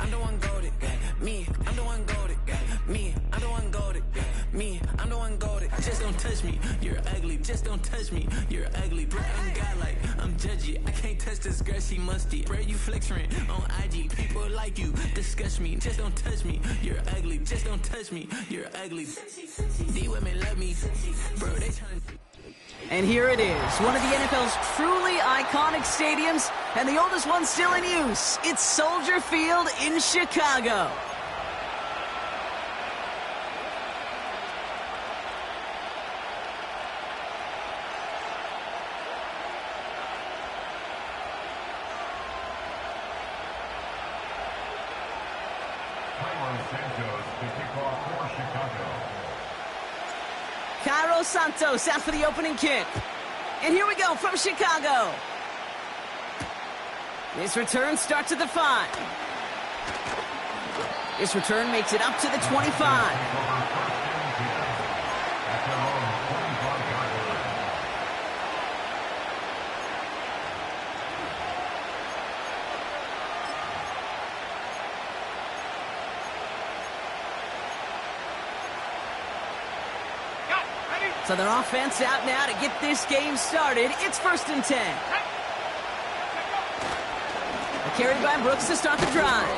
I'm the one goated. Me, I'm the one goated. Me, I'm the one goated. Me, I'm the one goated. Just don't touch me, you're ugly. Just don't touch me, you're ugly. Bro, I'm godlike, I'm judgy. I can't touch this girl, she musty. Bro, you flexing on IG. People like you disgust me. Just don't touch me, you're ugly. Just don't touch me, you're ugly. These women love me, bro. They trying to. And here it is, one of the NFL's truly iconic stadiums, and the oldest one still in use. It's Soldier Field in Chicago. Cairo Santos out for the opening kick. And here we go from Chicago. This return starts at the 5. This return makes it up to the 25. So their offense out now to get this game started. It's 1st and 10. A carry by Brooks to start the drive.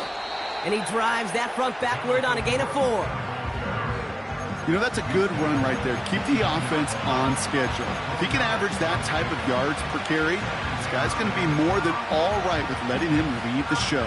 And he drives that front backward on a gain of 4. You know, that's a good run right there. Keep the offense on schedule. If he can average that type of yards per carry, this guy's going to be more than all right with letting him lead the show.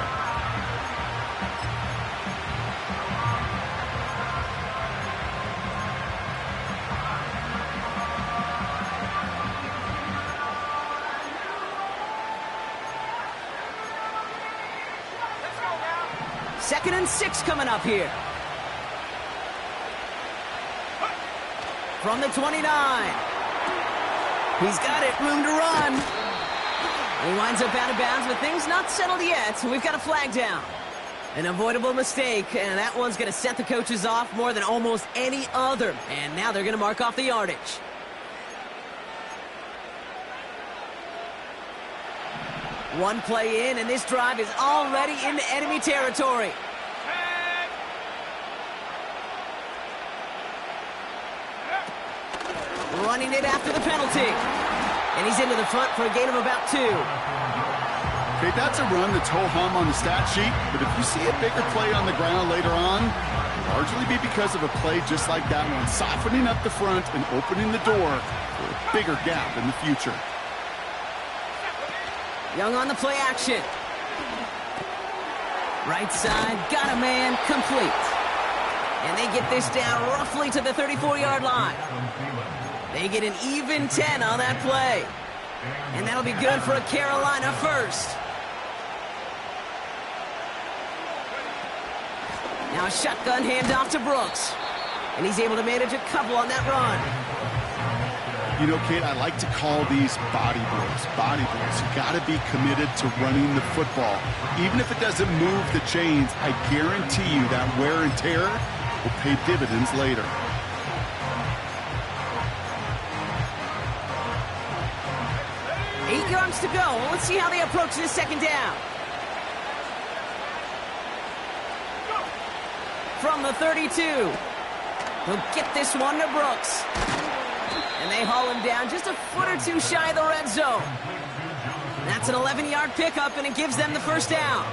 Second and 6 coming up here. From the 29. He's got it, room to run. He winds up out of bounds, but things not settled yet. We've got a flag down. An avoidable mistake, and that one's going to set the coaches off more than almost any other. And now they're going to mark off the yardage. One play in, and this drive is already into enemy territory. Running it after the penalty. And he's into the front for a gain of about 2. Okay, that's a run that's ho-hum on the stat sheet, but if you see a bigger play on the ground later on, it'll largely be because of a play just like that one, softening up the front and opening the door for a bigger gap in the future. Young on the play action. Right side, got a man, complete. And they get this down roughly to the 34-yard line. They get an even 10 on that play. And that'll be good for a Carolina first. Now a shotgun handoff to Brooks. And he's able to manage a couple on that run. You know, Kate, I like to call these body blows. Body blows. You got to be committed to running the football. Even if it doesn't move the chains, I guarantee you that wear and tear will pay dividends later. Eight yards to go. Let's see how they approach this second down. From the 32. He'll get this one to Brooks. And they haul him down just a foot or two shy of the red zone. That's an 11-yard pickup, and it gives them the first down.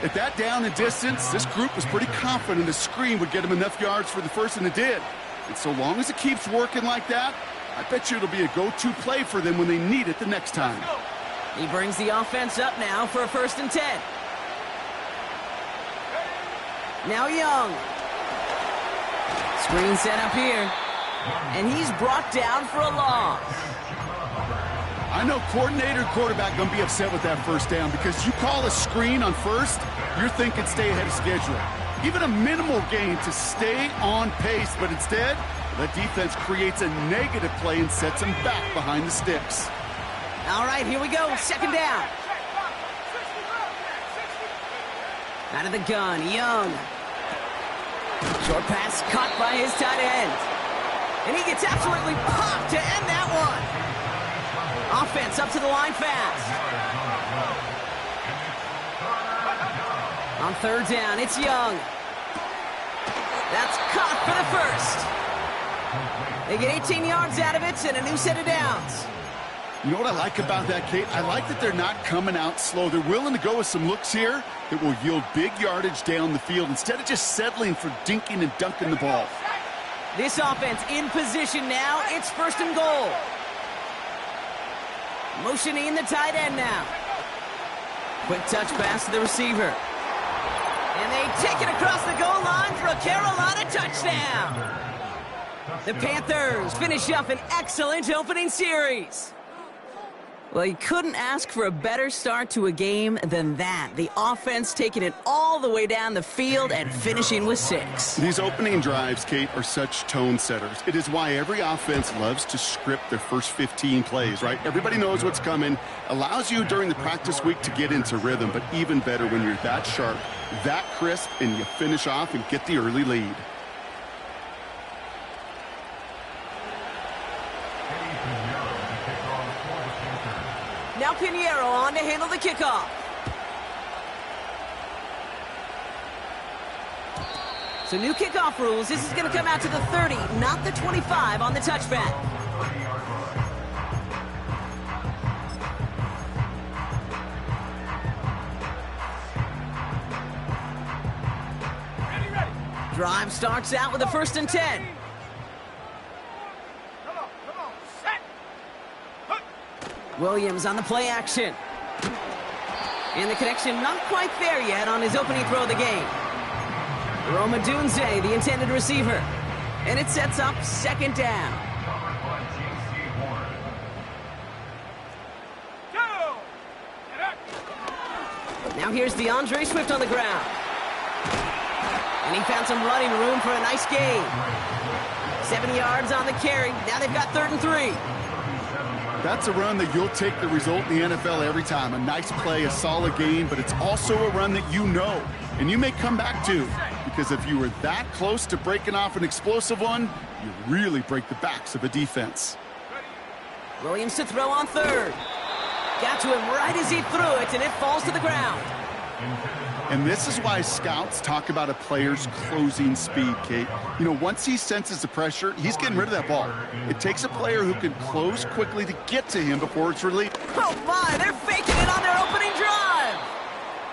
At that down and distance, this group was pretty confident the screen would get him enough yards for the first, and it did. And so long as it keeps working like that, I bet you it'll be a go-to play for them when they need it the next time. He brings the offense up now for a 1st and 10. Now Young. Screen set up here. And he's brought down for a loss. I know coordinator and quarterback going to be upset with that first down because you call a screen on first, you're thinking stay ahead of schedule. Even a minimal gain to stay on pace, but instead, the defense creates a negative play and sets them back behind the sticks. All right, here we go. Second down. Out of the gun, Young. Short pass caught by his tight end. And he gets absolutely popped to end that one. Offense up to the line fast. On third down, it's Young. That's caught for the first. They get 18 yards out of it and a new set of downs. You know what I like about that, Kate? I like that they're not coming out slow. They're willing to go with some looks here that will yield big yardage down the field instead of just settling for dinking and dunking the ball. This offense in position now. It's first and goal. Motioning the tight end now. Quick touch pass to the receiver. And they take it across the goal line for a Carolina touchdown. The Panthers finish up an excellent opening series. Well, you couldn't ask for a better start to a game than that. The offense taking it all the way down the field and finishing with 6. These opening drives, Kate, are such tone setters. It is why every offense loves to script their first 15 plays, right? Everybody knows what's coming. Allows you during the practice week to get into rhythm, but even better when you're that sharp, that crisp, and you finish off and get the early lead. Now Pinheiro on to handle the kickoff. So new kickoff rules. This is going to come out to the 30, not the 25 on the touchback. Drive starts out with a 1st and 10. Williams on the play action. And the connection not quite there yet on his opening throw of the game. Rome Odunze, the intended receiver. And it sets up 2nd down. Now here's DeAndre Swift on the ground. And he found some running room for a nice gain. 7 yards on the carry. Now they've got 3rd and 3. That's a run that you'll take the result in the NFL every time. A nice play, a solid gain, but it's also a run that you know and you may come back to, because if you were that close to breaking off an explosive one, you really break the backs of a defense. Williams to throw on 3rd. Got to him right as he threw it, and it falls to the ground. And this is why scouts talk about a player's closing speed, Kate. You know, once he senses the pressure, he's getting rid of that ball. It takes a player who can close quickly to get to him before it's released. Oh my, they're faking it on their opening drive.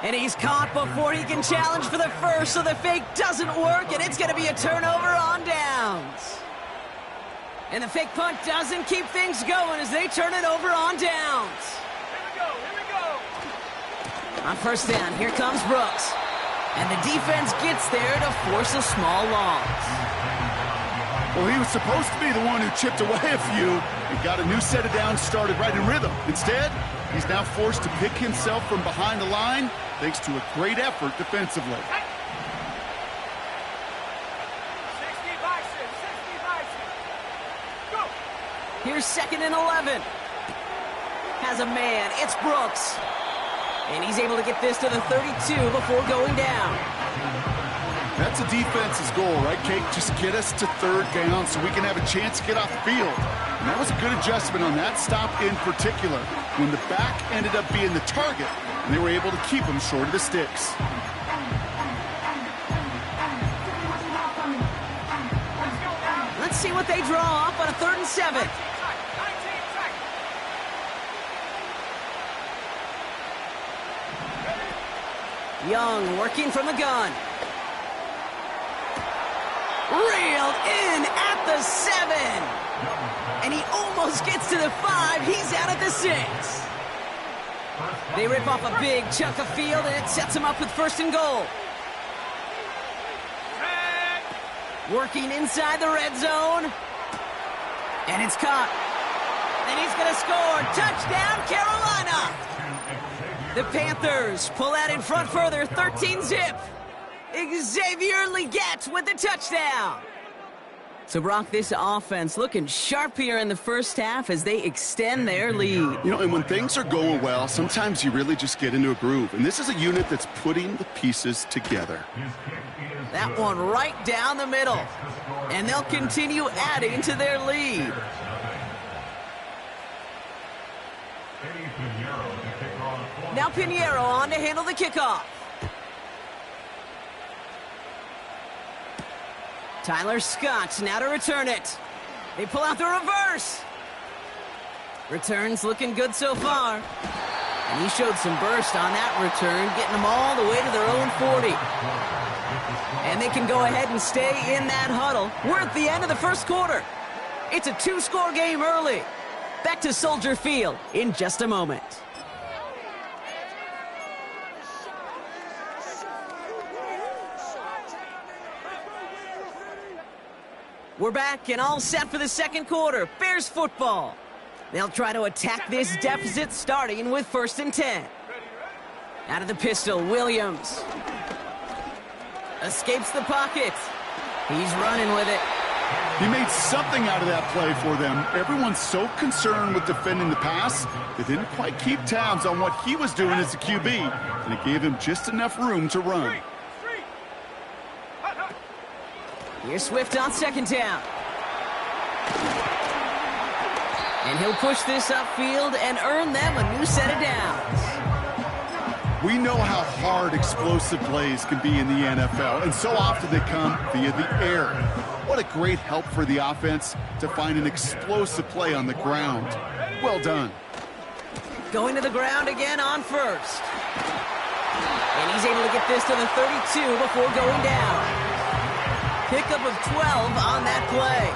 And he's caught before he can challenge for the first, so the fake doesn't work, and it's going to be a turnover on downs. And the fake punt doesn't keep things going as they turn it over on downs. On 1st down, here comes Brooks. And the defense gets there to force a small loss. Well, he was supposed to be the one who chipped away a few and got a new set of downs started right in rhythm. Instead, he's now forced to pick himself from behind the line thanks to a great effort defensively. Here's 2nd and 11. Has a man. It's Brooks. And he's able to get this to the 32 before going down. That's a defense's goal, right, Kate? Just get us to 3rd down so we can have a chance to get off the field. And that was a good adjustment on that stop in particular, when the back ended up being the target, and they were able to keep him short of the sticks. Let's see what they draw up on a 3rd and 7. Young working from the gun. Reeled in at the 7. And he almost gets to the 5. He's out at the 6. They rip off a big chunk of field, and it sets him up with 1st and goal. Working inside the red zone. And it's caught. And he's going to score. Touchdown, Carolina! The Panthers pull out in front further, 13-zip. Xavier Legette with the touchdown. So, Brock, this offense looking sharp here in the first half as they extend their lead. You know, and when things are going well, sometimes you really just get into a groove. And this is a unit that's putting the pieces together. That one right down the middle. And they'll continue adding to their lead. Now Pinheiro on to handle the kickoff. Tyler Scott now to return it. They pull out the reverse. Returns looking good so far. And he showed some burst on that return, getting them all the way to their own 40. And they can go ahead and stay in that huddle. We're at the end of the first quarter. It's a 2-score game early. Back to Soldier Field in just a moment. We're back and all set for the second quarter. Bears football. They'll try to attack this deficit starting with 1st and 10. Out of the pistol, Williams. Escapes the pocket. He's running with it. He made something out of that play for them. Everyone's so concerned with defending the pass, they didn't quite keep tabs on what he was doing as a QB, and it gave him just enough room to run. Here's Swift on 2nd down. And he'll push this upfield and earn them a new set of downs. We know how hard explosive plays can be in the NFL, and so often they come via the air. What a great help for the offense to find an explosive play on the ground. Well done. Going to the ground again on 1st. And he's able to get this to the 32 before going down. Pickup of 12 on that play.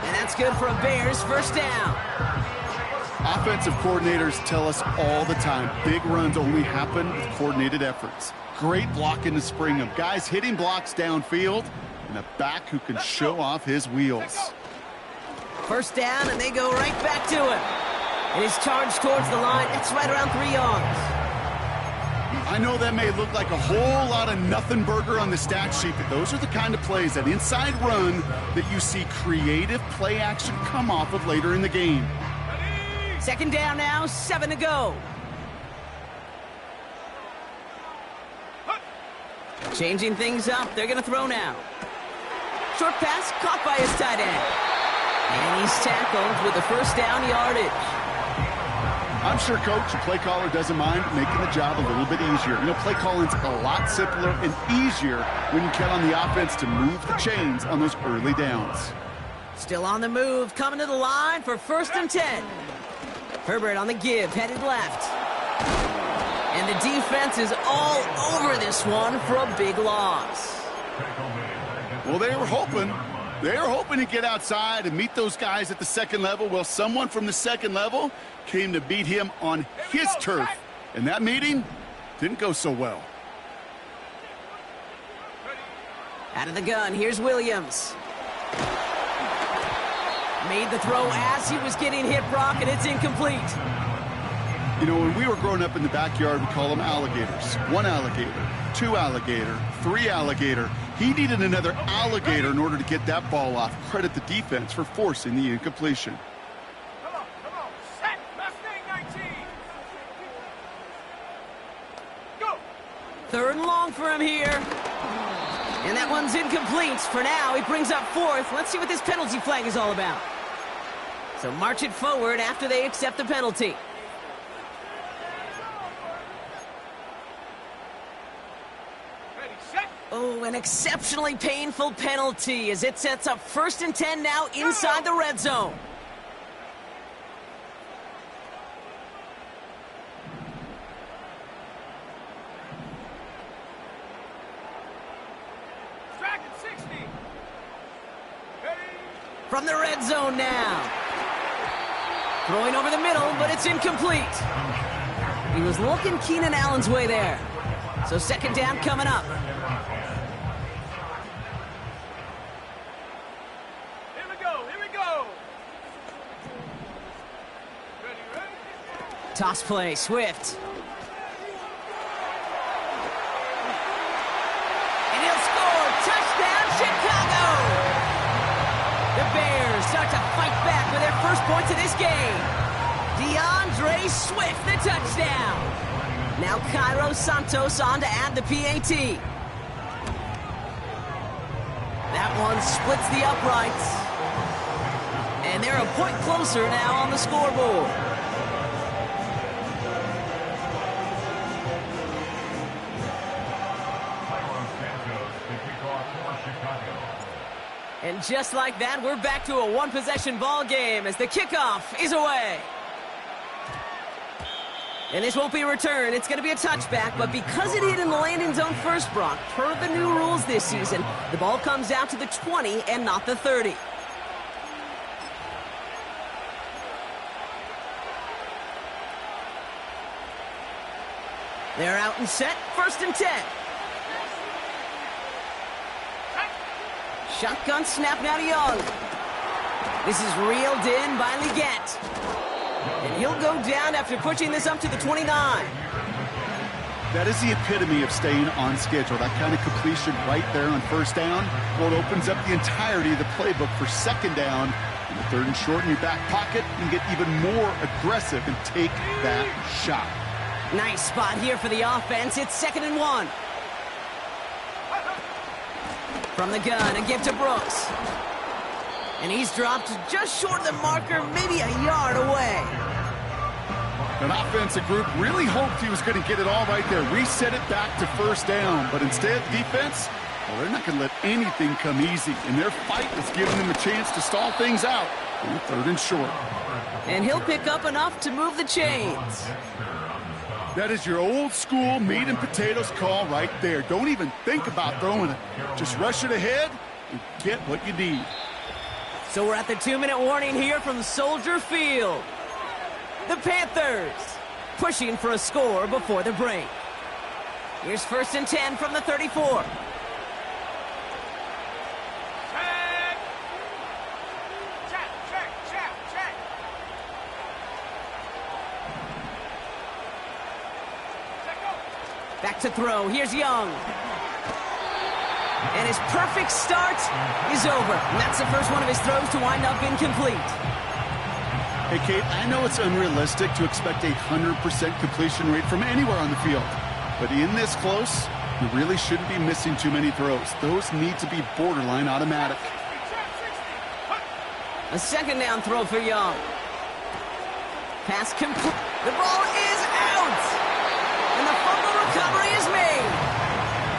And that's good for a Bears 1st down. Offensive coordinators tell us all the time, big runs only happen with coordinated efforts. Great blocking to spring them. Guys hitting blocks downfield, and a back who can show off his wheels. 1st down, and they go right back to it. And he's charged towards the line. It's right around 3 yards. I know that may look like a whole lot of nothing burger on the stat sheet, but those are the kind of plays, that inside run, that you see creative play action come off of later in the game. 2nd down now, 7 to go. Changing things up, they're going to throw now. Short pass caught by his tight end. And he's tackled with the 1st down yardage. I'm sure coach and play caller doesn't mind making the job a little bit easier. You know, play calling's a lot simpler and easier when you count on the offense to move the chains on those early downs. Still on the move, coming to the line for 1st and 10. Herbert on the give, headed left. And the defense is all over this one for a big loss. Well, they were hoping to get outside and meet those guys at the 2nd level. Well, someone from the 2nd level came to beat him on his turf. And that meeting didn't go so well. Out of the gun, here's Williams. Made the throw as he was getting hit, Brock, and it's incomplete. You know, when we were growing up in the backyard, we call them alligators. 1 alligator, 2 alligator, 3 alligator. He needed another alligator in order to get that ball off. Credit the defense for forcing the incompletion. Come on, set, Mustang 19. Go. 3rd and long for him here. And that one's incomplete. For now, he brings up 4th. Let's see what this penalty flag is all about. So march it forward after they accept the penalty. Ready, set. Oh, an exceptionally painful penalty as it sets up 1st and 10 now inside the red zone. Dragon 60. Ready. From the red zone now. Throwing over the middle, but it's incomplete. He was looking Keenan Allen's way there. So 2nd down coming up. Here we go. Ready. Toss play, Swift. And he'll score. Touchdown, Chicago! The Bears start to fight back with their first points of this game. DeAndre Swift, the touchdown. Now Cairo Santos on to add the PAT. That one splits the uprights. And they're a point closer now on the scoreboard. And just like that, we're back to a one-possession ball game as the kickoff is away. And this won't be a return. It's going to be a touchback, but because it hit in the landing zone first, Brock, per the new rules this season, the ball comes out to the 20 and not the 30. They're out and set, 1st and 10. Shotgun snap now to Young. This is reeled in by Leggett. And he'll go down after pushing this up to the 29. That is the epitome of staying on schedule. That kind of completion right there on 1st down. Well, it opens up the entirety of the playbook for 2nd down. And the 3rd and short in your back pocket. You can get even more aggressive and take that shot. Nice spot here for the offense. It's 2nd and 1. From the gun, a give to Brooks. And he's dropped just short of the marker, maybe a yard away. An offensive group really hoped he was going to get it all right there. Reset it back to 1st down. But instead, defense, well, they're not going to let anything come easy. And their fight is giving them a chance to stall things out on 3rd and short. And he'll pick up enough to move the chains. That is your old school meat and potatoes call right there. Don't even think about throwing it. Just rush it ahead and get what you need. So we're at the 2-minute warning here from Soldier Field. The Panthers pushing for a score before the break. Here's 1st and 10 from the 34. Back to throw. Here's Young. And his perfect start is over. And that's the first one of his throws to wind up incomplete. Hey, Kate, I know it's unrealistic to expect a 100% completion rate from anywhere on the field. But in this close, you really shouldn't be missing too many throws. Those need to be borderline automatic. A 2nd down throw for Young. Pass complete. The ball is out. And the fumble recovery is made.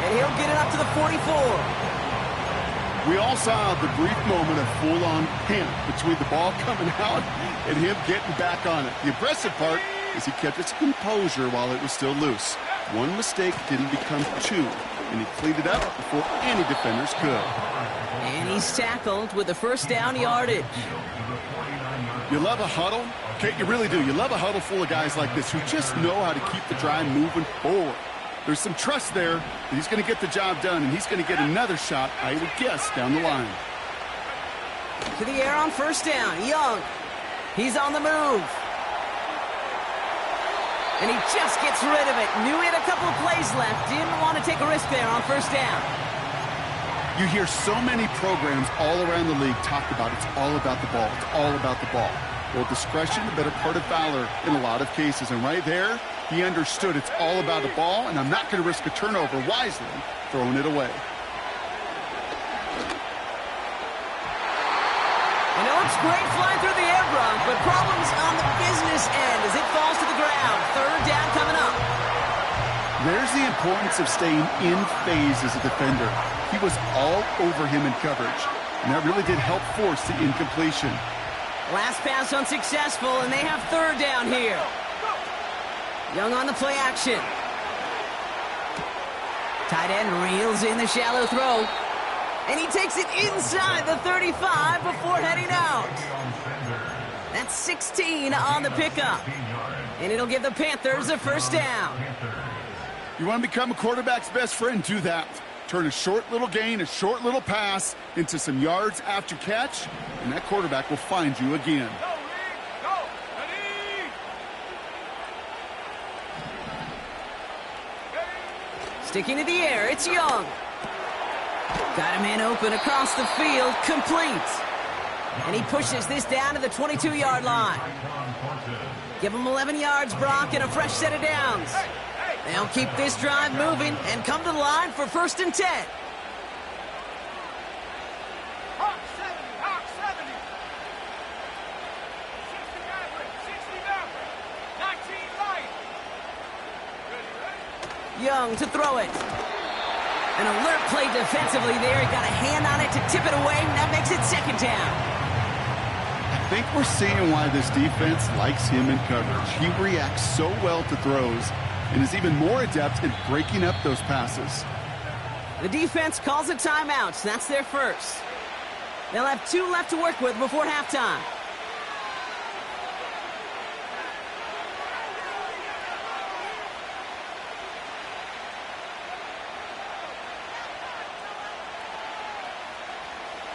And he'll get it up to the 44. We all saw the brief moment of full-on panic between the ball coming out and him getting back on it. The impressive part is he kept his composure while it was still loose. One mistake didn't become 2, and he cleaned it up before any defenders could. And he's tackled with the 1st down yardage. You love a huddle? Kate, you really do. You love a huddle full of guys like this who just know how to keep the drive moving forward. There's some trust there that he's going to get the job done, and he's going to get another shot, I would guess, down the line. To the air on 1st down. Young. He's on the move. And he just gets rid of it. Knew he had a couple of plays left. Didn't want to take a risk there on 1st down. You hear so many programs all around the league talk about it's all about the ball. It's all about the ball. Well, discretion, the better part of valor in a lot of cases. And right there, he understood it's all about the ball, and I'm not going to risk a turnover wisely, throwing it away. You know, it's great flying through the air, Brock, but problems on the business end as it falls to the ground. 3rd down coming up. There's the importance of staying in phase as a defender. He was all over him in coverage, and that really did help force the incompletion. Last pass unsuccessful, and they have 3rd down here. Young on the play action. Tight end reels in the shallow throw. And he takes it inside the 35 before heading out. That's 16 on the pickup. And it'll give the Panthers a 1st down. You want to become a quarterback's best friend? Do that. Turn a short little gain, a short little pass into some yards after catch, and that quarterback will find you again. Sticking to the air, it's Young. Got him in open across the field, complete. And he pushes this down to the 22-yard line. Give him 11 yards, Brock, and a fresh set of downs. They'll keep this drive moving and come to the line for 1st and 10. Hawk 70, Hawk 70. 60 Maverick, 60 Maverick, 19 Lion. Ready, ready? Young to throw it. An alert play defensively there. He got a hand on it to tip it away, and that makes it second down. I think we're seeing why this defense likes him in coverage. He reacts so well to throws and is even more adept at breaking up those passes. The defense calls a timeout, so that's their first. They'll have 2 left to work with before halftime.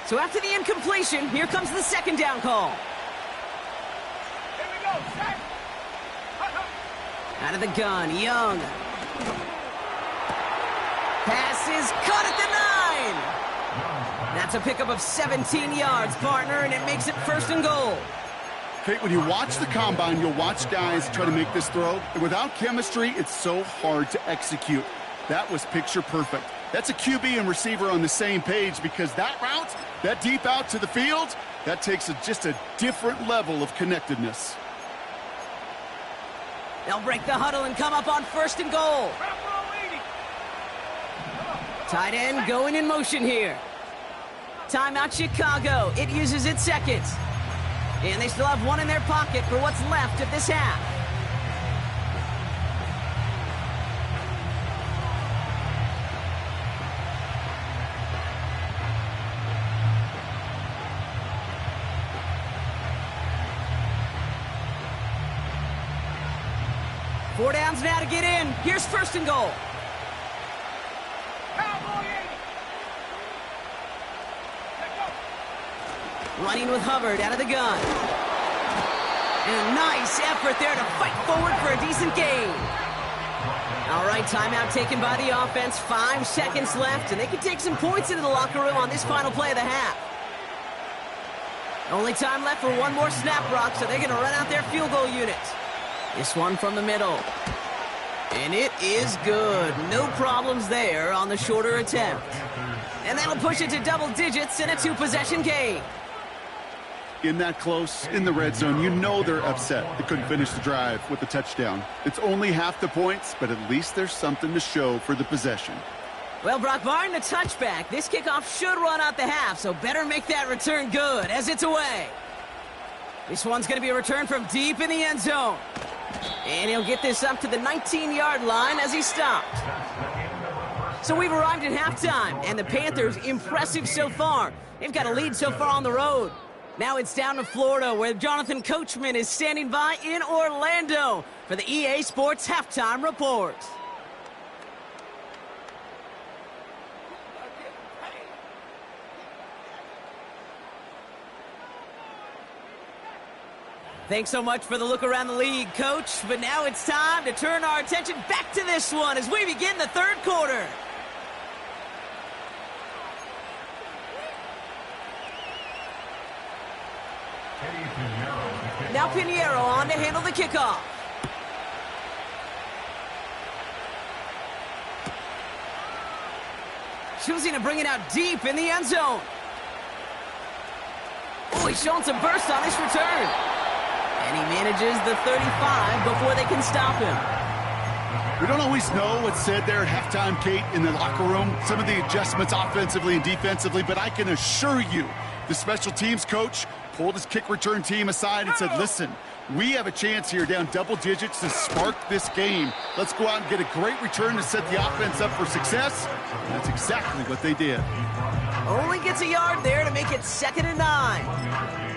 So after the incompletion, here comes the second down call. Here we go, set. Out of the gun, Young. Pass is caught at the 9. That's a pickup of 17 yards, partner, and it makes it first and goal. Kate, when you watch the combine, you'll watch guys try to make this throw. And without chemistry, it's so hard to execute. That was picture perfect. That's a QB and receiver on the same page because that route, that deep out to the field, that takes just a different level of connectedness. They'll break the huddle and come up on first and goal. Tight end going in motion here. Timeout Chicago. It uses its second. And they still have 1 in their pocket for what's left of this half. Four downs now to get in. Here's first and goal. Running with Hubbard out of the gun. And a nice effort there to fight forward for a decent gain. All right, timeout taken by the offense. 5 seconds left, and they can take some points into the locker room on this final play of the half. Only time left for one more snap, Brock, so they're going to run out their field goal unit. This one from the middle. And it is good. No problems there on the shorter attempt. And that'll push it to double digits in a 2-possession game. In that close, in the red zone, you know they're upset they couldn't finish the drive with the touchdown. It's only half the points, but at least there's something to show for the possession. Well, Brock, barring the touchback, this kickoff should run out the half, so better make that return good as it's away. This one's going to be a return from deep in the end zone. And he'll get this up to the 19-yard line as he stopped. So we've arrived at halftime, and the Panthers impressive so far. They've got a lead so far on the road. Now it's down to Florida, where Jonathan Coachman is standing by in Orlando for the EA Sports Halftime Report. Thanks so much for the look around the league, Coach. But now it's time to turn our attention back to this one as we begin the third quarter. Now Pinheiro on to handle the kickoff. Choosing to bring it out deep in the end zone. Oh, he's showing some burst on this return. And he manages the 35 before they can stop him. We don't always know what's said there at halftime, Kate, in the locker room. Some of the adjustments offensively and defensively, but I can assure you the special teams coach pulled his kick return team aside and said, listen, we have a chance here down double digits to spark this game. Let's go out and get a great return to set the offense up for success. And that's exactly what they did. Only gets a yard there to make it 2nd and 9.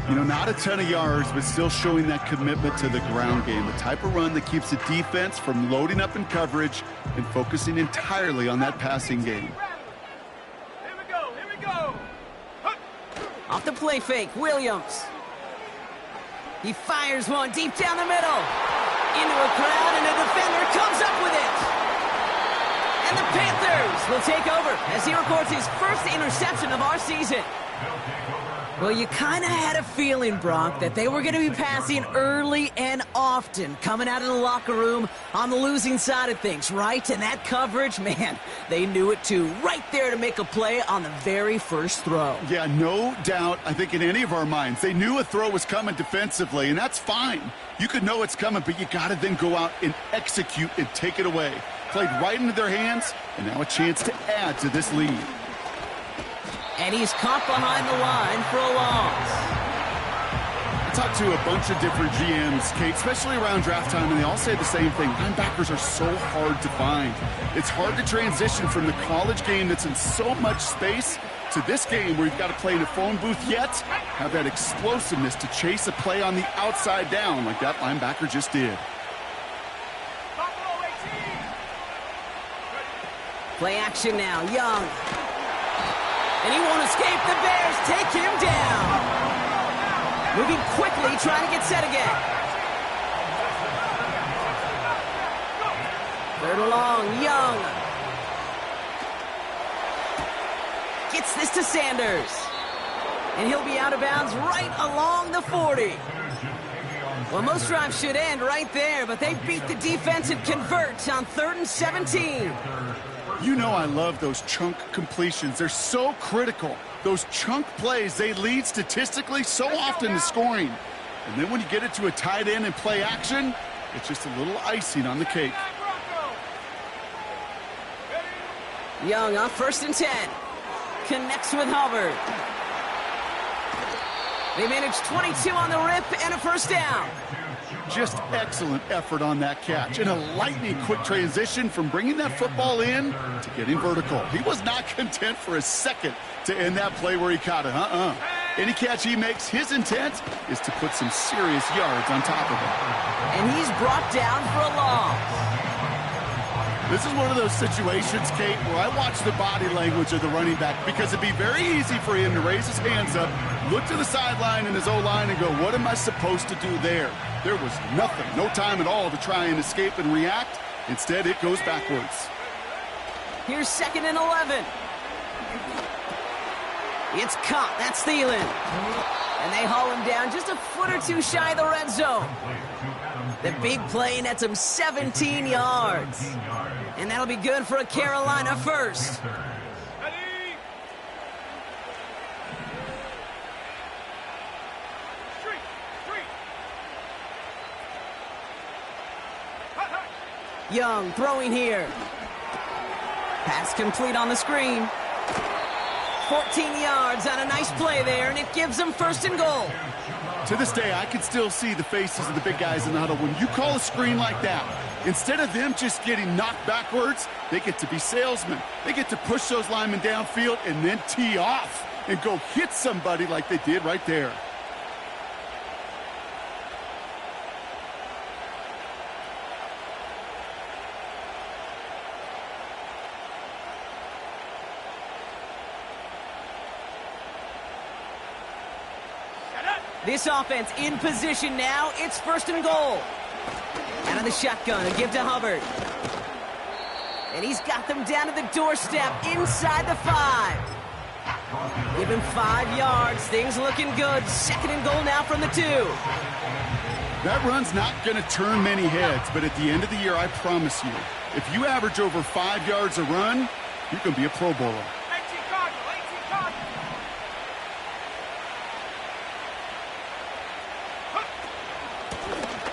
You know, not a ton of yards, but still showing that commitment to the ground game. The type of run that keeps the defense from loading up in coverage and focusing entirely on that passing game. Here we go, here we go. Off the play fake, Williams. He fires one deep down the middle. Into a crowd, and a defender comes up with it. And the Panthers will take over as he records his first interception of our season. Well, you kind of had a feeling, Brock, that they were going to be passing early and often coming out of the locker room on the losing side of things, right? And that coverage, man, they knew it too. Right there to make a play on the very first throw. Yeah, no doubt, I think in any of our minds, they knew a throw was coming defensively, and that's fine. You could know it's coming, but you got to then go out and execute and take it away. played right into their hands, and now a chance to add to this lead. And he's caught behind the line for a loss. I talked to a bunch of different GMs, Kate, especially around draft time, and they all say the same thing. Linebackers are so hard to find. It's hard to transition from the college game that's in so much space to this game where you've got to play in a phone booth, yet have that explosiveness to chase a play on the outside down like that linebacker just did. Play action now, Young. And he won't escape. The Bears take him down. Moving quickly, trying to get set again. Third and long, Young. Gets this to Sanders. And he'll be out of bounds right along the 40. Well, most drives should end right there, but they beat the defense and convert on 3rd and 17. You know I love those chunk completions. They're so critical. Those chunk plays, they lead statistically so often to scoring. And then when you get it to a tight end and play action, it's just a little icing on the cake. Young on 1st and 10. Connects with Hubbard. They managed 22 on the rip and a first down. Just excellent effort on that catch. And a lightning quick transition from bringing that football in to getting vertical. He was not content for a second to end that play where he caught it. Any catch he makes, his intent is to put some serious yards on top of it. And he's brought down for a loss. This is one of those situations, Kate, where I watch the body language of the running back because it'd be very easy for him to raise his hands up, look to the sideline in his O-line and go, what am I supposed to do there? There was nothing, no time at all to try and escape and react. Instead, it goes backwards. Here's 2nd and 11. It's caught. That's Thielen. And they haul him down just a foot or two shy of the red zone. The big play nets him 17 yards. And that'll be good for a Carolina first. Young throwing here. Pass complete on the screen. 14 yards on a nice play there, and it gives them 1st and goal. To this day, I can still see the faces of the big guys in the huddle. When you call a screen like that, instead of them just getting knocked backwards, they get to be salesmen. They get to push those linemen downfield and then tee off and go hit somebody like they did right there. This offense in position now. It's 1st and goal. Out of the shotgun and give to Hubbard. And he's got them down to the doorstep inside the 5. Give him 5 yards. Things looking good. 2nd and goal now from the 2. That run's not going to turn many heads, but at the end of the year, I promise you, if you average over 5 yards a run, you can be a Pro Bowler.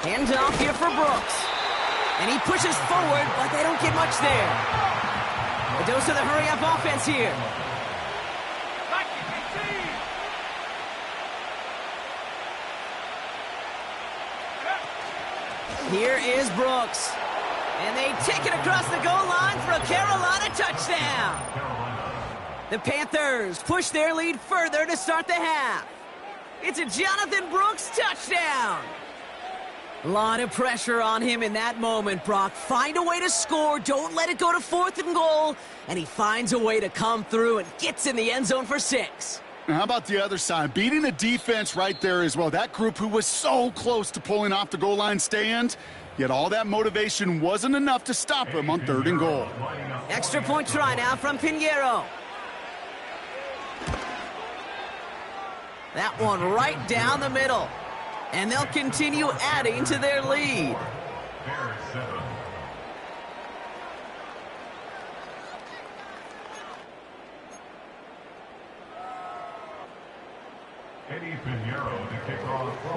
Hands off here for Brooks. And he pushes forward, but they don't get much there. A dose of the hurry-up offense here. Here is Brooks. And they take it across the goal line for a Carolina touchdown. The Panthers push their lead further to start the half. It's a Jonathan Brooks touchdown. A lot of pressure on him in that moment, Brock. Find a way to score. Don't let it go to 4th and goal. And he finds a way to come through and gets in the end zone for 6. Now, how about the other side? Beating the defense right there as well. That group who was so close to pulling off the goal line stand, yet all that motivation wasn't enough to stop him on 3rd and goal. Extra point try now from Pinheiro. That one right down the middle. And they'll continue adding to their lead.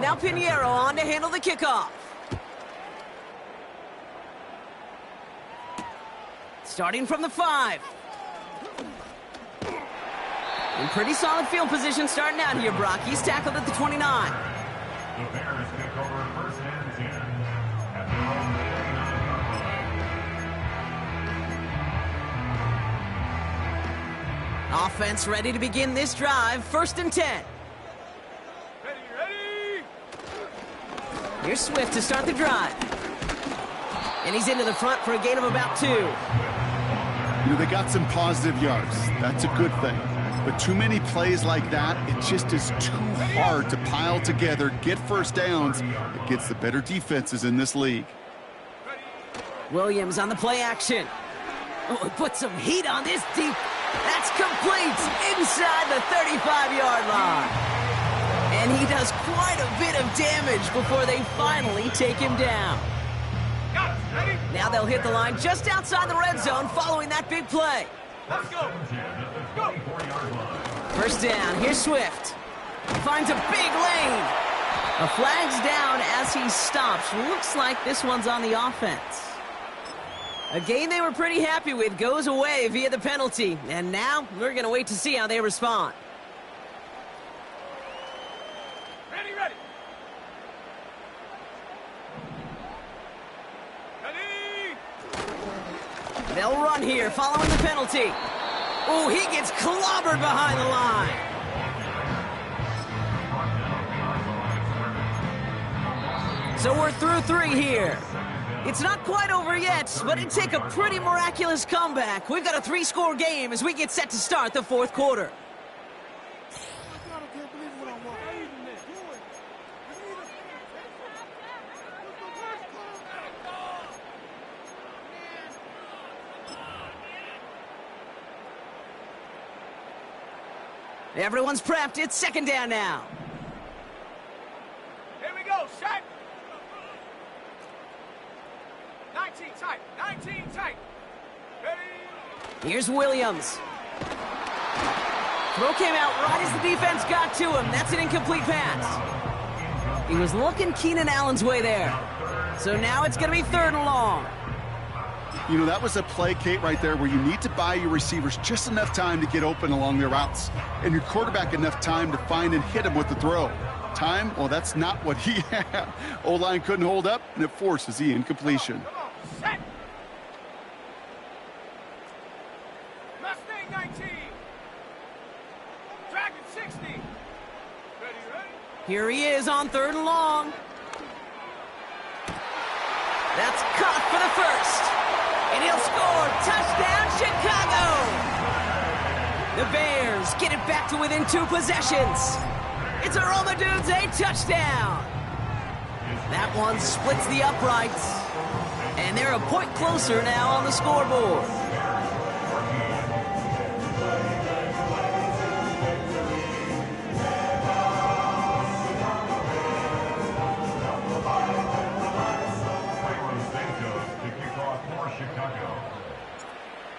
Now Pinheiro on to handle the kickoff. Starting from the 5. In pretty solid field position starting out here, Brock. He's tackled at the 29. The Bears pick over first and 10 at their own 39-yard line. Offense ready to begin this drive. First and 10. Ready! Here's Swift to start the drive. And he's into the front for a gain of about 2. You know, they got some positive yards. That's a good thing. But too many plays like that, it just is too hard to pile together, get first downs against the better defenses in this league. Williams on the play action. Oh, he put some heat on this deep. That's complete inside the 35-yard line. And he does quite a bit of damage before they finally take him down. Got it. Ready? Now they'll hit the line just outside the red zone following that big play. Let's go. Go. First down, here's Swift. Finds a big lane. A flag's down as he stops. Looks like this one's on the offense. A gain they were pretty happy with goes away via the penalty. And now we're going to wait to see how they respond. Ready. Ready. They'll run here following the penalty. Oh, he gets clobbered behind the line. So we're through 3 here. It's not quite over yet, but it'd take a pretty miraculous comeback. We've got a 3-score game as we get set to start the 4th quarter. Everyone's prepped. It's second down now. Here we go. Set. 19 tight. 19 tight. Ready. Here's Williams. Throw came out right as the defense got to him. That's an incomplete pass. He was looking Keenan Allen's way there. So now it's going to be 3rd and long. You know, that was a play, Kate, right there where you need to buy your receivers just enough time to get open along their routes, and your quarterback enough time to find and hit him with the throw. Time? Well, that's not what he had. O-line couldn't hold up, and it forces the incompletion. Come on. Set. Mustang 19. Dragon 60. Ready. Here he is on 3rd and long. That's caught for the first. And he'll score. Touchdown, Chicago! The Bears get it back to within 2 possessions. It's a Roma Dudes, a touchdown. That one splits the uprights. And they're a point closer now on the scoreboard.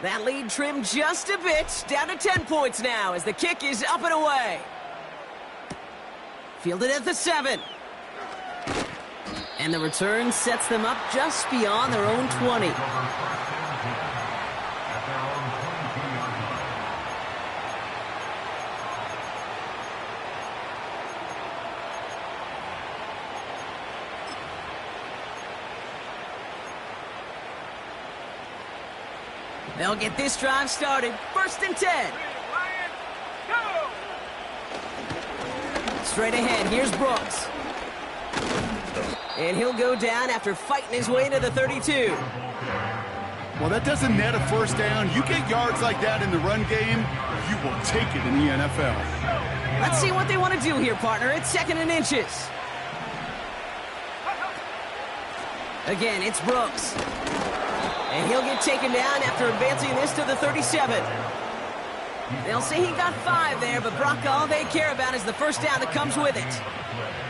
That lead trimmed just a bit, down to 10 points now as the kick is up and away. Fielded at the 7. And the return sets them up just beyond their own 20. They'll get this drive started. First and 10. Lions, go! Straight ahead, here's Brooks. And he'll go down after fighting his way into the 32. Well, that doesn't net a first down. You get yards like that in the run game, you will take it in the NFL. Let's see what they want to do here, partner. It's 2nd and inches. Again, it's Brooks. And he'll get taken down after advancing this to the 37. They'll say he got 5 there, but Brock, all they care about is the first down that comes with it.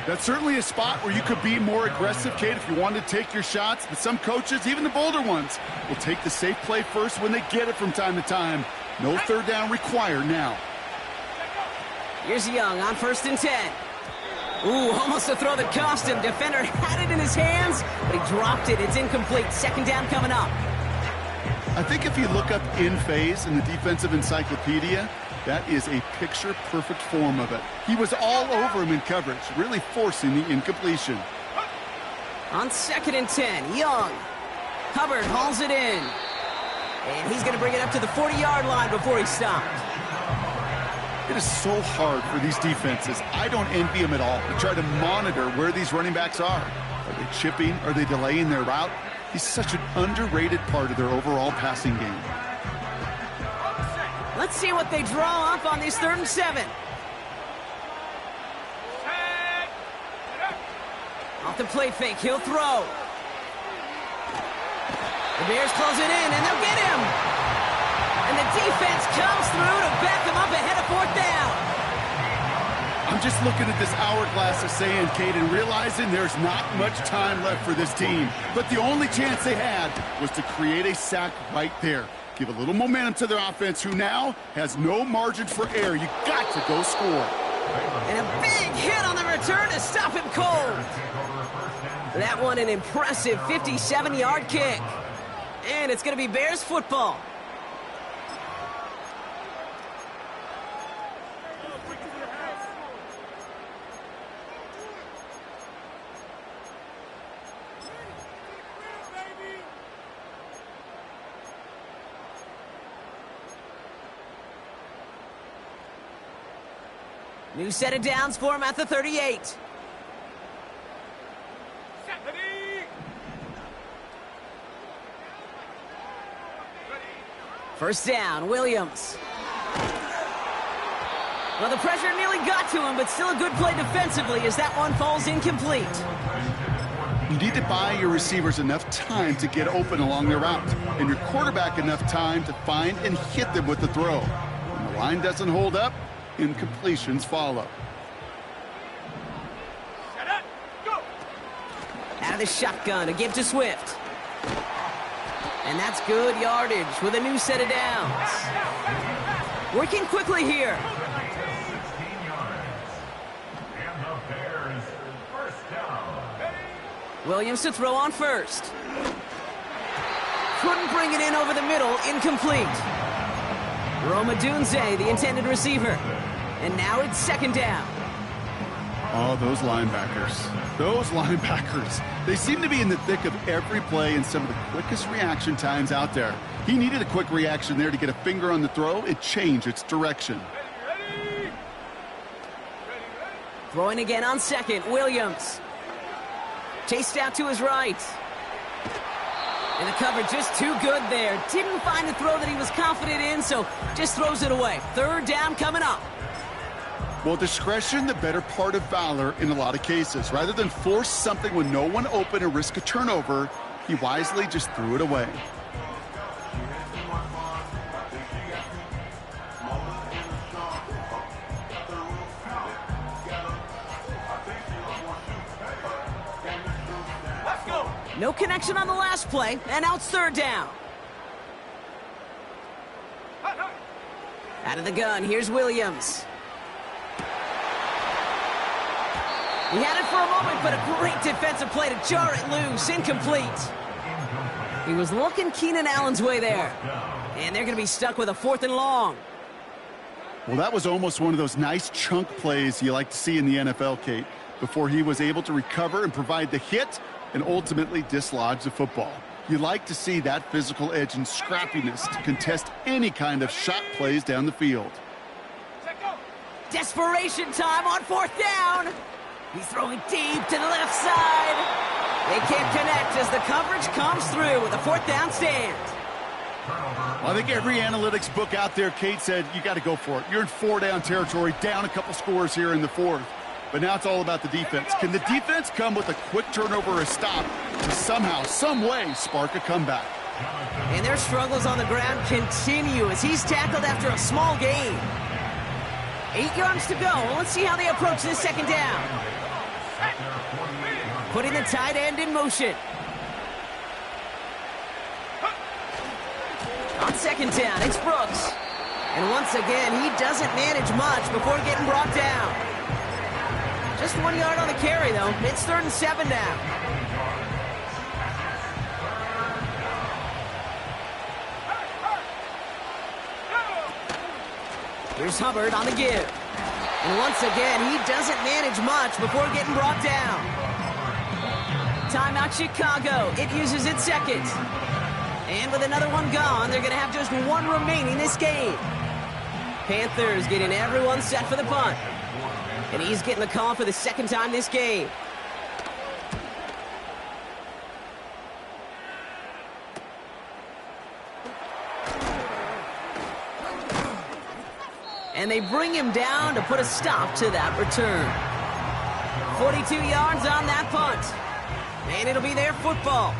That's certainly a spot where you could be more aggressive, Kate, if you wanted to take your shots. But some coaches, even the bolder ones, will take the safe play first when they get it from time to time. No third down required now. Here's Young on 1st and 10. Ooh, almost a throw that cost him. Defender had it in his hands, but he dropped it. It's incomplete. Second down coming up. I think if you look up in phase in the defensive encyclopedia, that is a picture-perfect form of it. He was all over him in coverage, really forcing the incompletion. On 2nd and 10, Young. Hubbard hauls it in. And he's going to bring it up to the 40-yard line before he stopped. It is so hard for these defenses. I don't envy them at all to try to monitor where these running backs are. Are they chipping? Are they delaying their route? He's such an underrated part of their overall passing game. Let's see what they draw up on these 3rd and 7. Off the play fake, he'll throw. The Bears close it in, and they'll get him. And the defense comes through to back him up ahead of 4th down. I'm just looking at this hourglass of sand, Kate, and realizing there's not much time left for this team. But the only chance they had was to create a sack right there. Give a little momentum to their offense, who now has no margin for error. You got to go score. And a big hit on the return to stop him cold. That one an impressive 57-yard kick. And it's going to be Bears football. New set of downs for him at the 38. First down, Williams. Well, the pressure nearly got to him, but still a good play defensively as that one falls incomplete. You need to buy your receivers enough time to get open along their route, and your quarterback enough time to find and hit them with the throw. When the line doesn't hold up, incompletions follow. Out of the shotgun, a give to Swift. And that's good yardage with a new set of downs. Working quickly here. 16 yards. And the Bears first down. Williams to throw on first. Couldn't bring it in over the middle, incomplete. Roma Dunze, the intended receiver. And now it's 2nd down. Oh, those linebackers. Those linebackers. They seem to be in the thick of every play and some of the quickest reaction times out there. He needed a quick reaction there to get a finger on the throw and change its direction. Throwing again on 2nd, Williams. Chased out to his right. And the cover just too good there. Didn't find a throw that he was confident in, so just throws it away. 3rd down coming up. Well, discretion, the better part of valor in a lot of cases. Rather than force something with no one open and risk a turnover, he wisely just threw it away. No connection on the last play, and now it's 3rd down. Out of the gun, here's Williams. He had it for a moment, but a great defensive play to jar it loose. Incomplete. He was looking Keenan Allen's way there. And they're going to be stuck with a 4th and long. Well, that was almost one of those nice chunk plays you like to see in the NFL, Kate, before he was able to recover and provide the hit and ultimately dislodge the football. You like to see that physical edge and scrappiness to contest any kind of shot plays down the field. Desperation time on 4th down. He's throwing deep to the left side. They can't connect as the coverage comes through with a 4th down stand. Well, I think every analytics book out there, Kate, said you got to go for it. You're in 4-down territory, down a couple scores here in the 4th. But now it's all about the defense. Can the defense come with a quick turnover or a stop to somehow, some way, spark a comeback? And their struggles on the ground continue as he's tackled after a small gain. 8 yards to go. Let's see how they approach this 2nd down. Putting the tight end in motion. On 2nd down, it's Brooks. And once again, he doesn't manage much before getting brought down. Just 1 yard on the carry, though. It's 3rd and 7 now. Here's Hubbard on the give. And once again, he doesn't manage much before getting brought down. Timeout Chicago. It uses its second. And with another one gone, they're going to have just one remaining this game. Panthers getting everyone set for the punt. And he's getting the call for the second time this game. And they bring him down to put a stop to that return. 42 yards on that punt. And it'll be their football.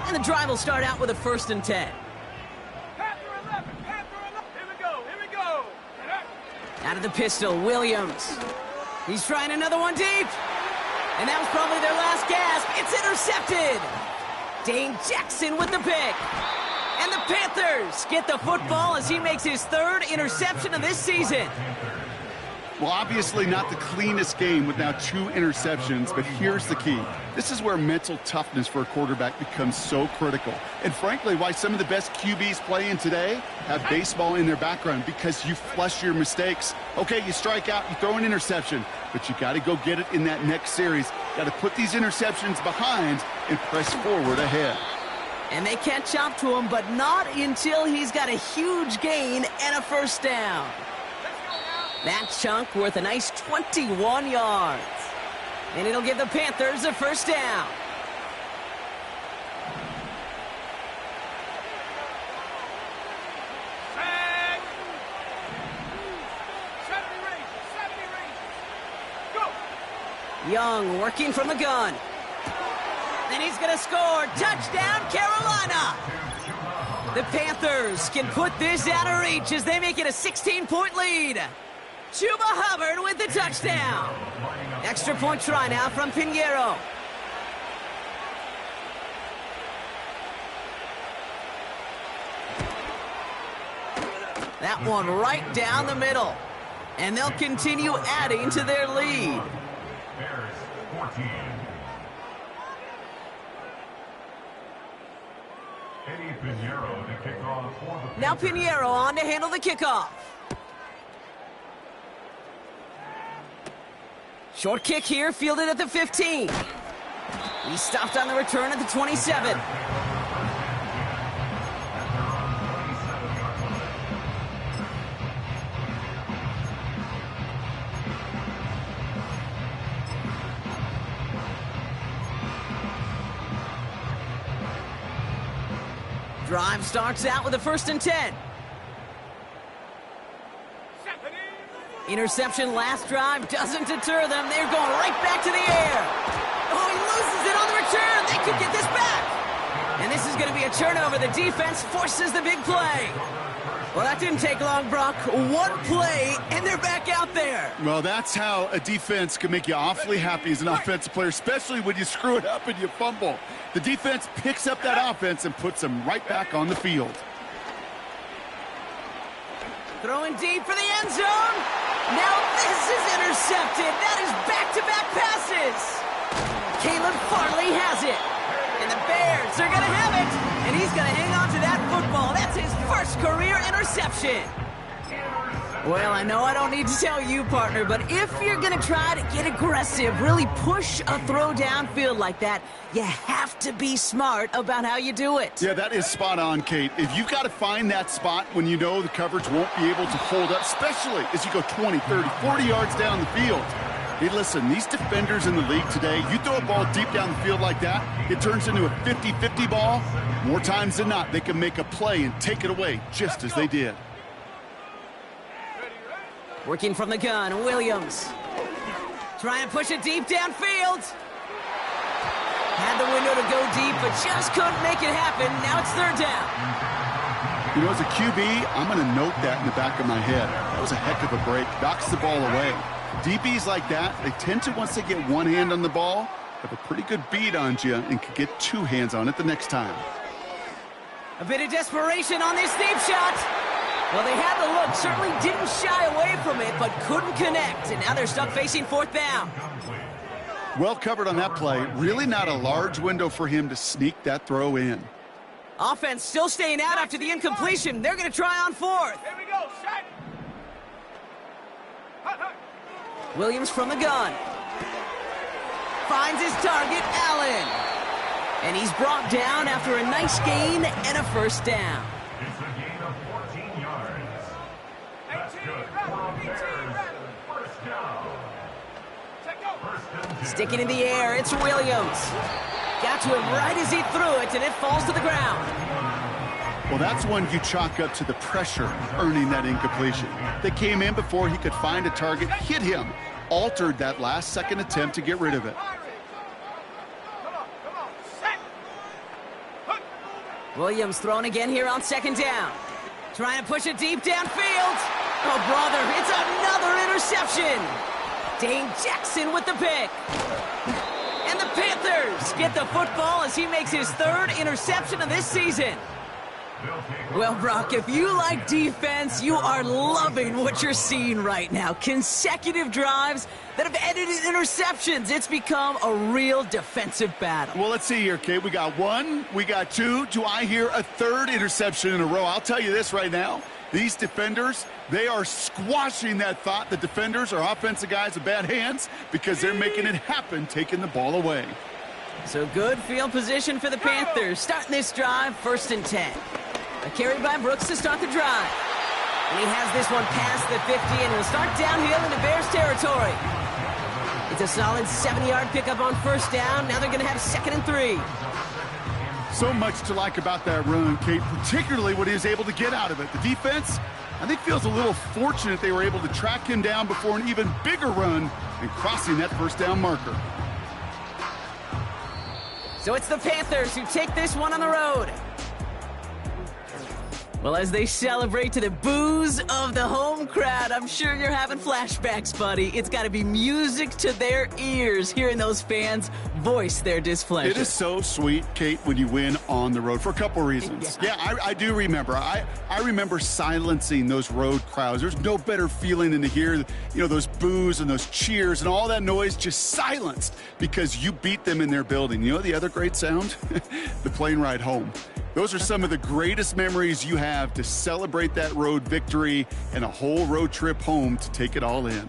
And the drive will start out with a 1st and 10. Panther 11, Panther 11. Here we go. Out of the pistol, Williams. He's trying another one deep. And that was probably their last gasp. It's intercepted. Dane Jackson with the pick. And the Panthers get the football as he makes his 3rd interception of this season. Well, obviously not the cleanest game with now 2 interceptions, but here's the key. This is where mental toughness for a quarterback becomes so critical. And frankly, why some of the best QBs playing today have baseball in their background, because you flush your mistakes. Okay, you strike out, you throw an interception, but you got to go get it in that next series. Got to put these interceptions behind and press forward ahead. And they catch up to him, but not until he's got a huge gain and a 1st down. That chunk worth a nice 21 yards. And it'll give the Panthers a 1st down. Young working from the gun. And he's going to score. Touchdown, Carolina. The Panthers can put this out of reach as they make it a 16-point lead. Chuba Hubbard with the touchdown. Extra point try now from Pinheiro. That one right down the middle. And they'll continue adding to their lead. Bears 14. Eddie Pinheiro to kick off for the Now Pinheiro on to handle the kickoff. Short kick here, fielded at the 15. He stopped on the return at the 27. Drive starts out with a 1st and 10. Interception last drive doesn't deter them. They're going right back to the air. Oh, he loses it on the return. They could get this back. And this is going to be a turnover. The defense forces the big play. Well, that didn't take long, Brock. One play, and they're back out there. Well, that's how a defense can make you awfully happy as an offensive player, especially when you screw it up and you fumble. The defense picks up that offense and puts them right back on the field. Throwing deep for the end zone. Now this is intercepted. That is back-to-back passes. Caleb Farley has it. And the Bears are going to have it. And he's going to hang on to that football. That's his 1st career interception. Well, I know I don't need to tell you, partner, but if you're going to try to get aggressive, really push a throw downfield like that, you have to be smart about how you do it. Yeah, that is spot on, Kate. If you've got to find that spot when you know the coverage won't be able to hold up, especially as you go 20, 30, 40 yards down the field. Hey, listen, these defenders in the league today, you throw a ball deep down the field like that, it turns into a 50-50 ball. More times than not, they can make a play and take it away, just as they did. Working from the gun, Williams. Trying to push it deep downfield. Had the window to go deep, but just couldn't make it happen. Now it's 3rd down. You know, as a QB, I'm going to note that in the back of my head. That was a heck of a break. Knocks the ball away. DBs like that, they tend to, once they get one hand on the ball, have a pretty good beat on you and can get 2 hands on it the next time. A bit of desperation on this deep shot. Well, they had the look, certainly didn't shy away from it, but couldn't connect. And now they're stuck facing fourth down. Well covered on that play. Really not a large window for him to sneak that throw in. Offense still staying out after the incompletion. They're going to try on fourth. Here we go, set. Williams from the gun. Finds his target, Allen. And he's brought down after a nice gain and a first down. It's a gain of 14 yards. That's good for a Bears. First down. First and 10. Sticking in the air, it's Williams. Got to him right as he threw it, and it falls to the ground. Well, that's one you chalk up to the pressure earning that incompletion. They came in before he could find a target, hit him, altered that last-second attempt to get rid of it. Come on, set. Williams thrown again here on second down. Trying to push it deep downfield. Oh, brother, it's another interception. Dane Jackson with the pick. And the Panthers get the football as he makes his third interception of this season. Well, Brock, if you like defense, you are loving what you're seeing right now. Consecutive drives that have ended in interceptions. It's become a real defensive battle. Well, let's see here, Kate. We got one, we got two. Do I hear a third interception in a row? I'll tell you this right now. These defenders, they are squashing that thought. The defenders are offensive guys with bad hands because they're making it happen, taking the ball away. So good field position for the Panthers. Starting this drive, 1st and 10. A carry by Brooks to start the drive. And he has this one past the 50 and will start downhill into Bears territory. It's a solid 70-yard pickup on first down. Now they're going to have 2nd and 3. So much to like about that run, Kate, particularly what he was able to get out of it. The defense, I think, feels a little fortunate they were able to track him down before an even bigger run and crossing that first down marker. So it's the Panthers who take this one on the road. Well, as they celebrate to the boos of the home crowd, I'm sure you're having flashbacks, buddy. It's got to be music to their ears, hearing those fans voice their displeasure. It is so sweet, Kate, when you win on the road for a couple reasons. Yeah, I do remember. I remember silencing those road crowds. There's no better feeling than to hear, those boos and those cheers and all that noise just silenced because you beat them in their building. You know the other great sound? The plane ride home. Those are some of the greatest memories you have to celebrate that road victory and a whole road trip home to take it all in.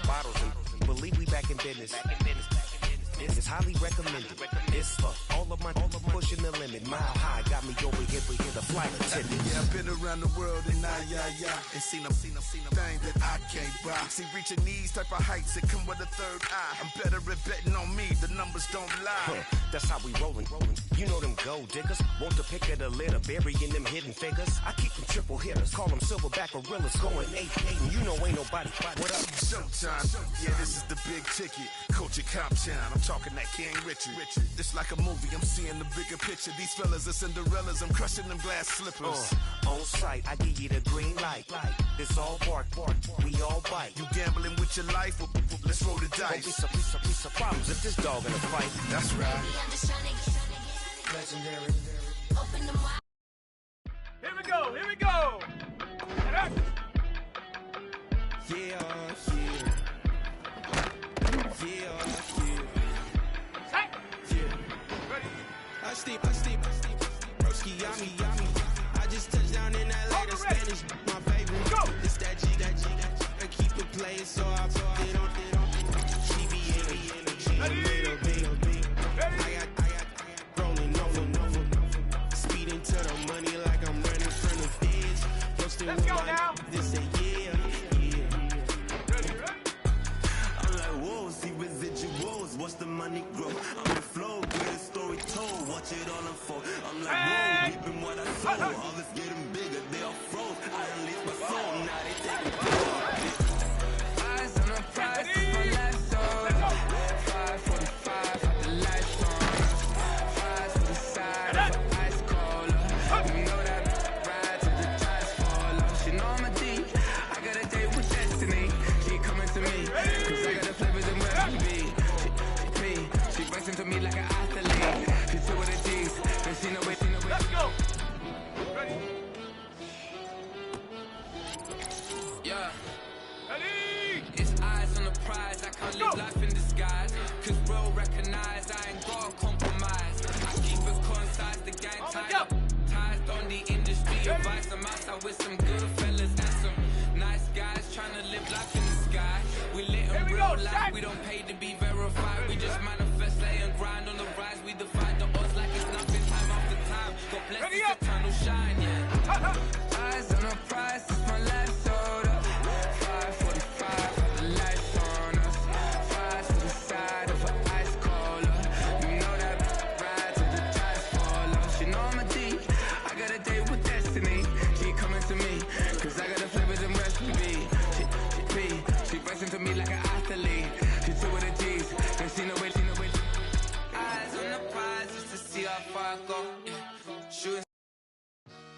Bottles and believe we back in business. This is highly recommended. This for all of my pushing the limit. Mile high got me over here for the flight attendant. Yeah, I've been around the world and and seen them thing that I can't buy. See, reaching these type of heights, it come with a third eye. I'm better at betting on me, the numbers don't lie. That's how we rollin'. You know them gold diggers, want to pick at a litter, burying them hidden figures. I keep them triple hitters, call them silverback gorillas, going 8-8, and you know ain't nobody. What up? Showtime, yeah, this is the big ticket. Culture Cop Town, I'm talking that King Richard. It's like a movie, I'm seeing the bigger picture. These fellas are Cinderellas, I'm crushing them glass slippers. On sight, I give you the green light. It's all bark, we all bite. You gambling with your life, well, let's roll the dice. Don't be some problems if this dog in a fight. That's right. Legendary. Here we go. Yeah. I steam. Broski, yummy. I just touched down in LA, the Spanish, my favorite. Go. It's that G. I keep it playing, so I put it on. She be in the little bit. I got rolling over. Speeding to the money like I'm running from the feds. Let's go now. This a yeah. Ready? I'm like, whoa, see residuals, watch the money grow. I'm in flow, greatest story told, watch it all unfold. I'm like, whoa, reaping what I with some good fellas and some nice guys trying to live life in the sky. We let them real life, we don't pay to be verified. We just manifest, lay and grind on the rise. We defy the odds like it's nothing, time after time. God bless us, eternal shine, yeah. Eyes on the prize, it's my life sold up. 5:45, the lights on us. Fries to the side of an ice cola. You know that ride till the tires fall off. She know I'm a D, I got a date with destiny. She coming to me, cause I got the flavors and recipe. She pressing to me like an athlete. She two with the G's, and she know it. Eyes on the prize just to see how far I go. Yeah. Shooting.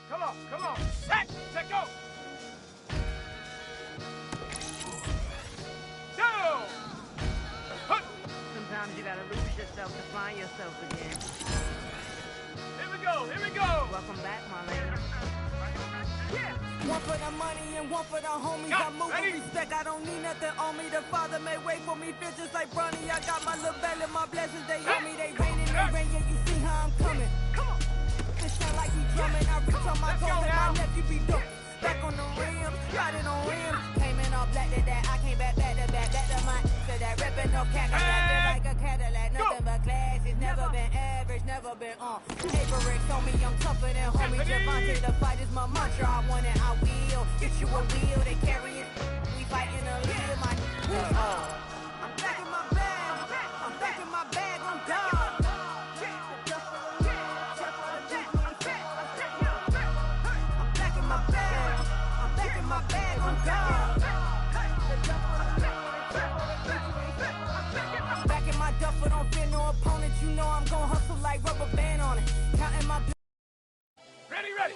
Come on. Set, go. Go. Sometimes you gotta lose yourself to find yourself again. Here we go. Welcome back, my lady. Yeah. One for the money and one for the homies. I move with respect, I don't need nothing on me. The Father may wait for me, bitches like Bronny. I got my little belly, my blessings, they on me. They raining, yeah, you see how I'm coming. Come on. This sound like he drumming. I reach on my goal and my nephew be dope. Back on the rim, riding on rim. Came in all black to that, I came back to my to that ripping no Cadillac. Feel like a Cadillac, nothing but class. It's never been average, never been on. Paper Rick told me I'm tougher than homie Javante. The fight is my mantra, I want it, I will. Get you a wheel, they carry it. We fighting a lead, my I'm back in my bag, I'm done. Back in my duffel, don't fear no opponent. You know I'm gon' hustle like rubber band on it. Counting my. Ready.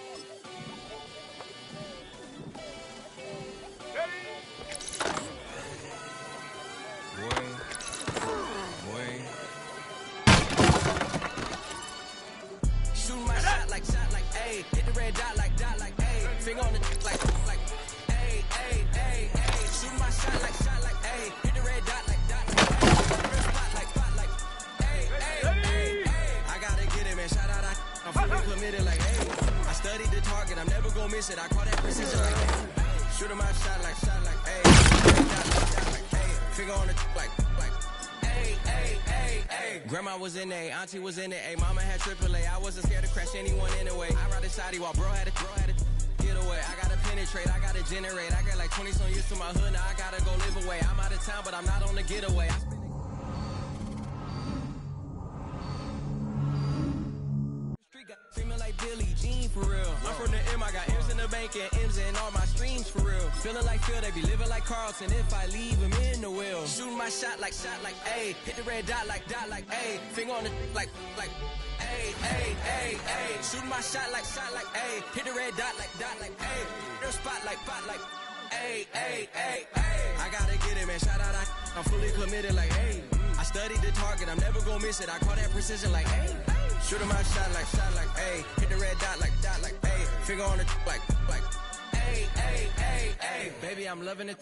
Shoot my shot like ayy. Hit the red dot like ayy. Finger on the like ayy. Shoot my shot like ayy. Hit the red dot like spot like ayy. I gotta get it, man. Shout out, I'm fully committed like ayy. I studied the target, I'm never gonna miss it. I call that precision like ayy. Shoot my shot like ayy. Red dot like ayy. Finger on the like ayy. Grandma was in A, auntie was in it, mama had AAA. I wasn't scared to crash anyone anyway. I ride the side while bro had to get away. I gotta penetrate, I gotta generate. I got like 20 some years to my hood, now I gotta go live away. I'm out of town, but I'm not on the getaway. Feeling like Billie Jean for real. I'm from the M, I got M's in the bank and M's in all my streams for real. Feeling like Phil, they be living like Carlton if I leave him in the wheel. Shooting my shot like ayy. Hit the red dot like ayy. Finger on the like ayy. Shooting my shot like ayy. Hit the red dot like ayy. Their spot like ayy. I gotta get it, man. Shout out, I'm fully committed like ayy. I studied the target, I'm never gonna miss it. I call that precision like ayy. Shooting my shot like ayy. Hit the red dot like ayy. Finger on the like ayy. Baby, I'm loving it.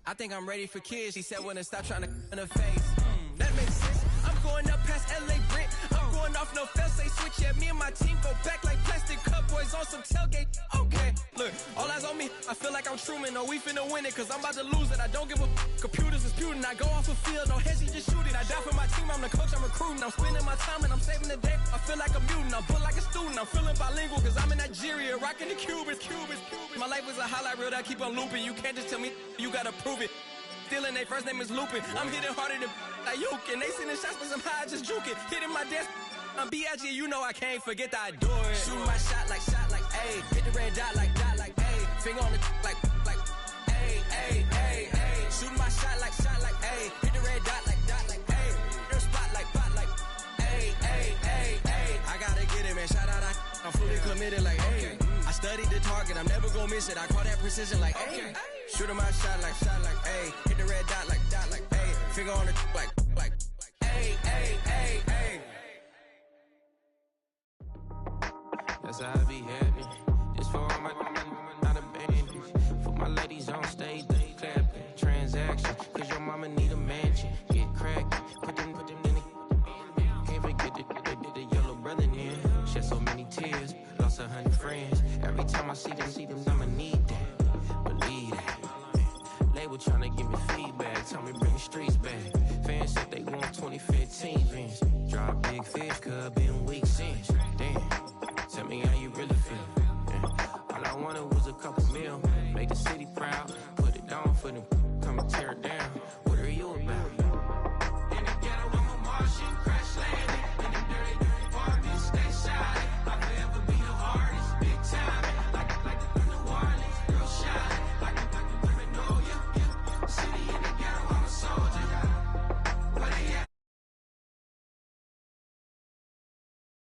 I think I'm ready for kids. She said when to stop trying to in her face. That makes sense. I'm going up past LA Brent. I'm going off no fail, say switch. Yeah, me and my team go back like plastic cup boys on some tailgate. Okay, look, all eyes on me. I feel like I'm Truman. No, we finna win it, cause I'm about to lose it. I don't give a computers disputing. I go off a field, no heads, just shoot it. I die for my team, I'm the coach, I'm recruiting. I'm spending my time and I'm saving the day. I feel like a mutant, I'm built like a student. I'm feeling bilingual, cause I'm in Nigeria, rocking the Cubans. My life is a highlight reel that I keep on looping. You can't just tell me, you gotta prove it. Stealing, their first name is Lupin. I'm hitting harder than like Yukin. They sending shots, but somehow I just juke it. Hitting my desk, I'm B.I.G. You know I can't forget that I do it. Shoot my shot like ayy. Hit the red dot like ayy. Finger on the like ayy. Shoot my shot like ayy. Hit the red dot like ayy. Their spot like ayy. I gotta get it, man. Shout out, I'm fully committed like ayy. I studied the target, I'm never gonna miss it. I call that precision like ayy. Shooting my shot like ayy. Hit the red dot like ayy. Finger on the like ayy. That's how I be happening. Just for all my not abandoned. For my ladies on stage, they clapping. Transaction, cause your mama need a mansion. Get cracked, put them in the. Can't forget that they did the yellow brother in. Shed so many tears, lost lost 100 friends. Every time I see them, I'ma need that. Believe that. Label tryna give me feedback, tell me bring the streets back. Fans said they want 2015 Vince. Drop big fish, cuz been weak since. Damn.